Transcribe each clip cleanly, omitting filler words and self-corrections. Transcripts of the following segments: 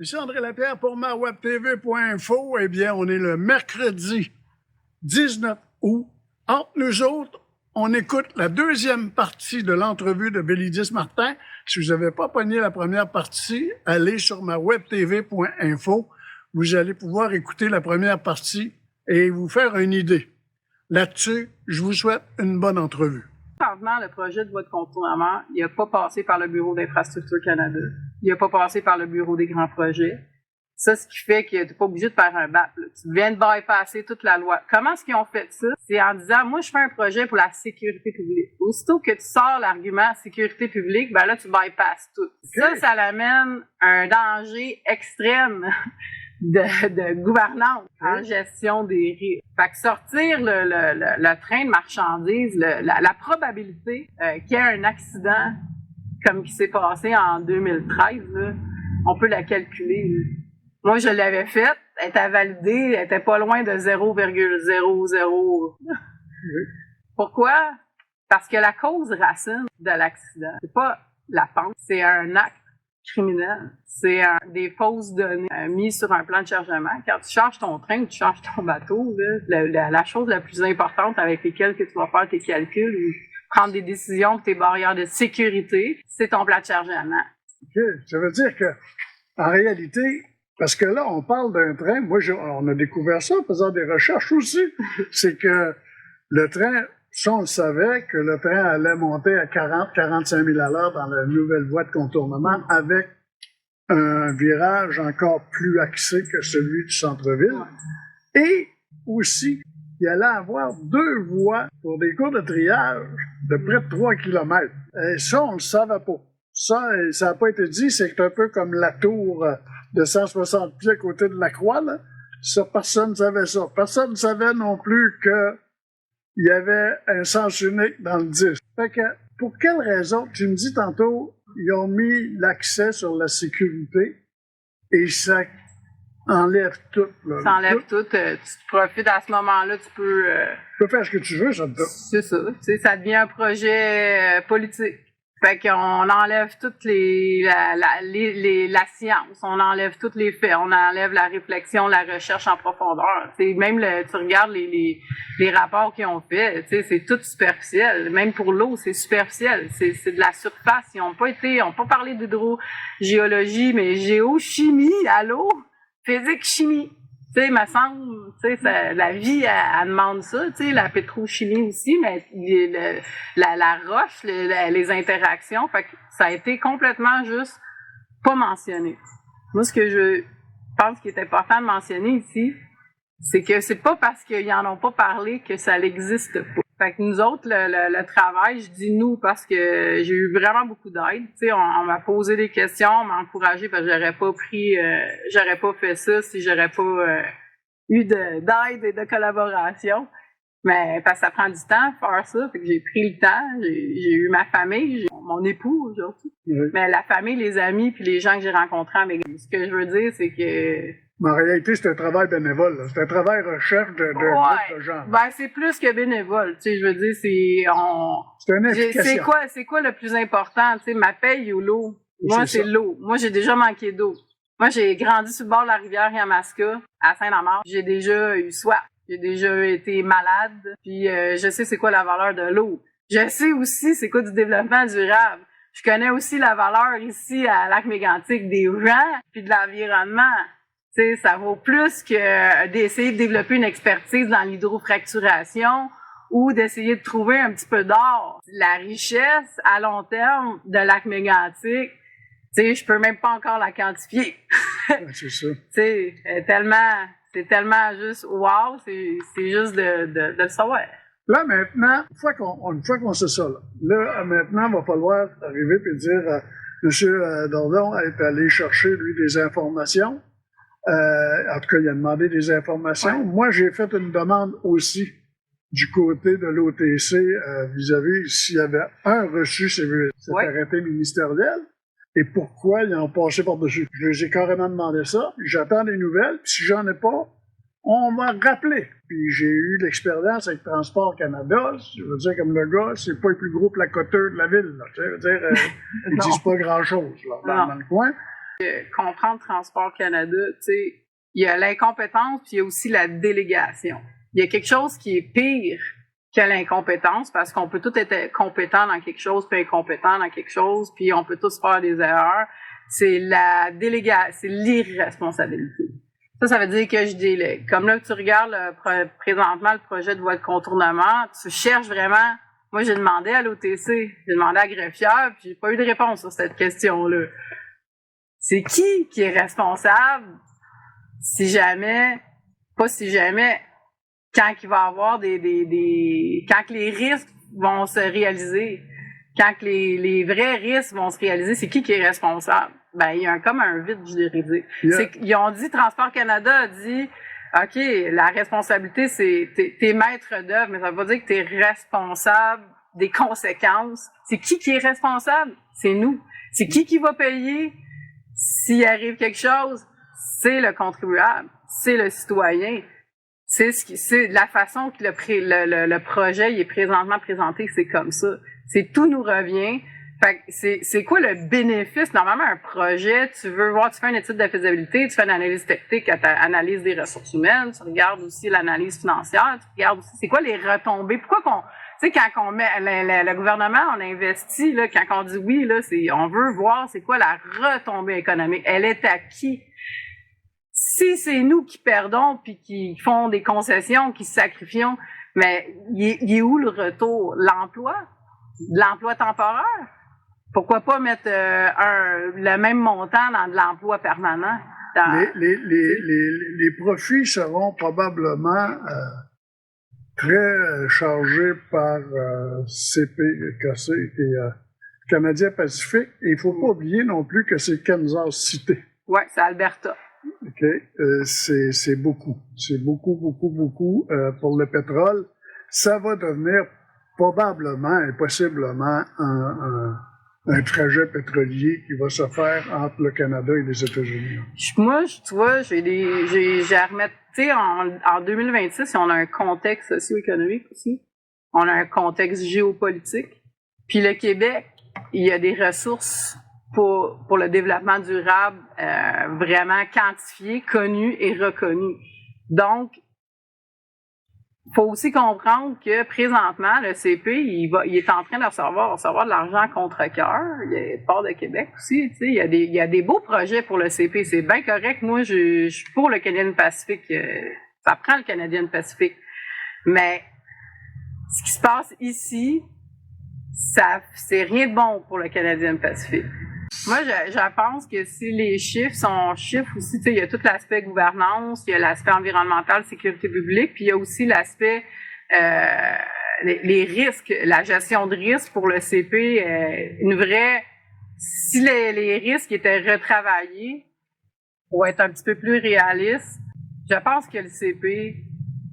Ici André Lapierre pour mawebtv.info. Eh bien, on est le mercredi 19 août. Entre nous autres, on écoute la deuxième partie de l'entrevue de Bélidis Martin. Si vous n'avez pas pogné la première partie, allez sur mawebtv.info. Vous allez pouvoir écouter la première partie et vous faire une idée. Là-dessus, je vous souhaite une bonne entrevue. Présentement, le projet de voie de contournement, il n'a pas passé par le Bureau d'Infrastructure Canada. Il n'a pas passé par le Bureau des grands projets. Ça, ce qui fait que tu n'es pas obligé de faire un BAP. Là. Tu viens de bypasser toute la loi. Comment est-ce qu'ils ont fait ça? C'est en disant, moi, je fais un projet pour la sécurité publique. Aussitôt que tu sors l'argument sécurité publique, ben là, tu bypasses tout. Okay. Ça l'amène à un danger extrême de gouvernance en gestion des risques. Fait que sortir le train de marchandises, la probabilité qu'il y ait un accident comme qui s'est passé en 2013, là, on peut la calculer. Là. Moi, je l'avais faite, elle était validée, elle était pas loin de 0,00. Pourquoi? Parce que la cause racine de l'accident, c'est pas la pente, c'est un acte criminel. C'est des fausses données mises sur un plan de chargement. Quand tu charges ton train ou tu charges ton bateau, là, la chose la plus importante avec laquelle que tu vas faire tes calculs ou prendre des décisions pour tes barrières de sécurité, c'est ton plan de chargement. OK. Ça veut dire que, en réalité, parce que là, on parle d'un train, moi, on a découvert ça en faisant des recherches aussi, c'est que le train, ça, on le savait, que le train allait monter à 40-45 000 à l'heure dans la nouvelle voie de contournement avec un virage encore plus axé que celui du centre-ville. Ouais. Et aussi, il allait avoir 2 voies pour des cours de triage de près de 3 km. Et ça, on ne le savait pas. Ça n'a pas été dit, c'est un peu comme la tour de 160 pieds à côté de la croix, là. Ça, personne ne savait ça. Personne ne savait non plus que il y avait un sens unique dans le disque. Fait que, pour quelle raison, tu me dis tantôt, ils ont mis l'accès sur la sécurité et ça enlève tout. Là, ça enlève tout. Tu profites à ce moment-là, tu peux faire ce que tu veux, ça te donne. C'est ça. Tu sais, ça devient un projet politique. Fait qu'on enlève toutes la science, on enlève tous les faits, on enlève la réflexion, la recherche en profondeur. T'sais, même tu regardes les rapports qu'ils ont fait, c'est tout superficiel. Même pour l'eau, c'est superficiel. C'est de la surface. Ils n'ont pas parlé d'hydrogéologie, mais géochimie, allô? Physique, chimie. Tu sais, il me semble, la vie, elle demande ça, la pétrochimie aussi, mais la roche, les interactions, fait que ça a été complètement juste pas mentionné. Moi, ce que je pense qu'il est important de mentionner ici, c'est que c'est pas parce qu'ils en ont pas parlé que ça n'existe pas. Fait que nous autres, le travail, je dis nous parce que j'ai eu vraiment beaucoup d'aide. Tu sais, on m'a posé des questions, on m'a encouragé parce que j'aurais pas fait ça si j'aurais pas eu d'aide et de collaboration. Mais parce que ça prend du temps faire ça, fait que j'ai pris le temps. J'ai eu ma famille, j'ai mon époux aujourd'hui. Oui. Mais la famille, les amis, puis les gens que j'ai rencontrés avec. Ce que je veux dire, c'est que mais en réalité, c'est un travail bénévole. C'est un travail recherche de gens. Ben, c'est plus que bénévole. Tu sais, je veux dire, c'est une implication. C'est quoi le plus important? Tu sais, ma paye ou l'eau? Moi, c'est l'eau. Moi, j'ai déjà manqué d'eau. Moi, j'ai grandi sur le bord de la rivière Yamaska, à Saint-Amand. J'ai déjà eu soif. J'ai déjà été malade. Puis, je sais c'est quoi la valeur de l'eau. Je sais aussi c'est quoi du développement durable. Je connais aussi la valeur ici à Lac-Mégantic des gens puis de l'environnement. Tu sais, ça vaut plus que d'essayer de développer une expertise dans l'hydrofracturation ou d'essayer de trouver un petit peu d'or. La richesse à long terme de Lac-Mégantic, tu sais, je peux même pas encore la quantifier. C'est ça. Tu sais, c'est tellement juste wow, c'est juste de le savoir. Là, maintenant, une fois qu'on sait ça, là, maintenant, il va falloir arriver et dire, M. Dorlon est allé chercher, lui, des informations. En tout cas, il a demandé des informations. Ouais. Moi, j'ai fait une demande aussi du côté de l'OTC vis-à-vis s'il y avait un reçu cet arrêté ministériel et pourquoi ils ont passé par-dessus. Je les ai carrément demandé ça. J'attends des nouvelles. Puis si j'en ai pas, on m'a rappelé. Puis j'ai eu l'expérience avec Transport Canada. Je veux dire, comme le gars, c'est pas le plus gros placoteux de la ville. Là, je veux dire, ils disent pas grand-chose là, dans le coin. Comprendre Transport Canada, tu sais, il y a l'incompétence, puis il y a aussi la délégation. Il y a quelque chose qui est pire que l'incompétence, parce qu'on peut tous être compétents dans quelque chose, puis incompétents dans quelque chose, puis on peut tous faire des erreurs. C'est la délégation, c'est l'irresponsabilité. Ça veut dire que je délègue. Comme là, tu regardes présentement le projet de voie de contournement, tu cherches vraiment. Moi, j'ai demandé à l'OTC, j'ai demandé à Greffière, puis j'ai pas eu de réponse sur cette question-là. C'est qui est responsable si jamais, pas si jamais, quand il va y avoir quand les risques vont se réaliser, quand les vrais risques vont se réaliser, c'est qui est responsable? Ben, il y a comme un vide juridique. Yeah. Ils ont dit, Transport Canada a dit, OK, la responsabilité, c'est, t'es maître d'œuvre, mais ça veut pas dire que t'es responsable des conséquences. C'est qui est responsable? C'est nous. C'est qui va payer s'il arrive quelque chose? C'est le contribuable. C'est le citoyen. C'est la façon que le projet il est présentement présenté, c'est comme ça. C'est tout nous revient. Fait que c'est quoi le bénéfice? Normalement, un projet, tu fais une étude de faisabilité, tu fais une analyse technique, analyse des ressources humaines, tu regardes aussi l'analyse financière, tu regardes aussi c'est quoi les retombées. Pourquoi tu sais, quand on met le gouvernement, on investit, là, quand on dit oui, là, on veut voir c'est quoi la retombée économique. Elle est à qui? Si c'est nous qui perdons puis qui font des concessions, qui se sacrifions, mais il est où le retour? L'emploi? L'emploi temporaire? Pourquoi pas mettre le même montant dans de l'emploi permanent? Les profits seront probablement très chargés par CPKC et Canadien Pacifique. Et il ne faut pas oublier non plus que c'est Kansas City. Oui, c'est Alberta. OK. C'est beaucoup. C'est beaucoup pour le pétrole. Ça va devenir probablement et possiblement un trajet pétrolier qui va se faire entre le Canada et les États-Unis. Moi, tu vois, j'ai à remettre, tu sais, en 2026, on a un contexte socio-économique aussi. On a un contexte géopolitique. Puis le Québec, il y a des ressources pour le développement durable vraiment quantifiées, connues et reconnues. Donc, faut aussi comprendre que présentement, le CP, il est en train de recevoir de l'argent contre cœur. Il y a le Port de Québec aussi. Tu sais, il y a des beaux projets pour le CP. C'est bien correct. Moi, je suis pour le Canadien Pacifique. Ça prend le Canadien Pacifique. Mais ce qui se passe ici, c'est rien de bon pour le Canadien Pacifique. Moi, je pense que si les chiffres sont chiffres aussi, tu sais, il y a tout l'aspect gouvernance, il y a l'aspect environnemental, sécurité publique, puis il y a aussi l'aspect les risques, la gestion de risques pour le CP, si les risques étaient retravaillés pour être un petit peu plus réalistes, je pense que le CP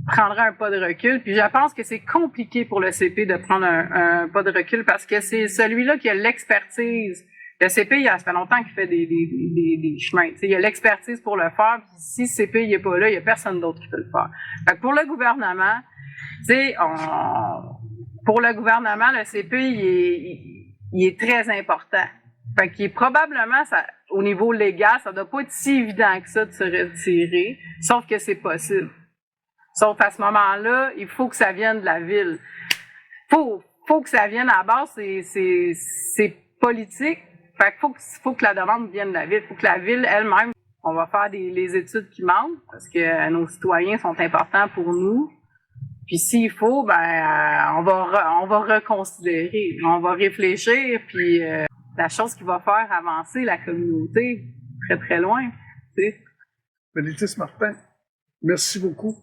prendra un pas de recul, puis je pense que c'est compliqué pour le CP de prendre un pas de recul parce que c'est celui-là qui a l'expertise. Le CP, ça fait longtemps qu'il fait des chemins. Il y a l'expertise pour le faire, puis si le CP n'est pas là, il n'y a personne d'autre qui peut le faire. Fait que pour le gouvernement, pour le gouvernement, le CP, il est très important. Fait qu'il est probablement, au niveau légal, ça ne doit pas être si évident que ça de se retirer, sauf que c'est possible. Sauf à ce moment-là, il faut que ça vienne de la ville. Faut que ça vienne à la base, c'est politique. Fait qu'il faut que la demande vienne de la ville. Il faut que la ville elle-même, on va faire les études qui manquent parce que nos citoyens sont importants pour nous. Puis s'il faut, on va reconsidérer, on va réfléchir, puis la chose qui va faire avancer la communauté très, très loin. Tu sais. Bénédicte Martin, merci beaucoup.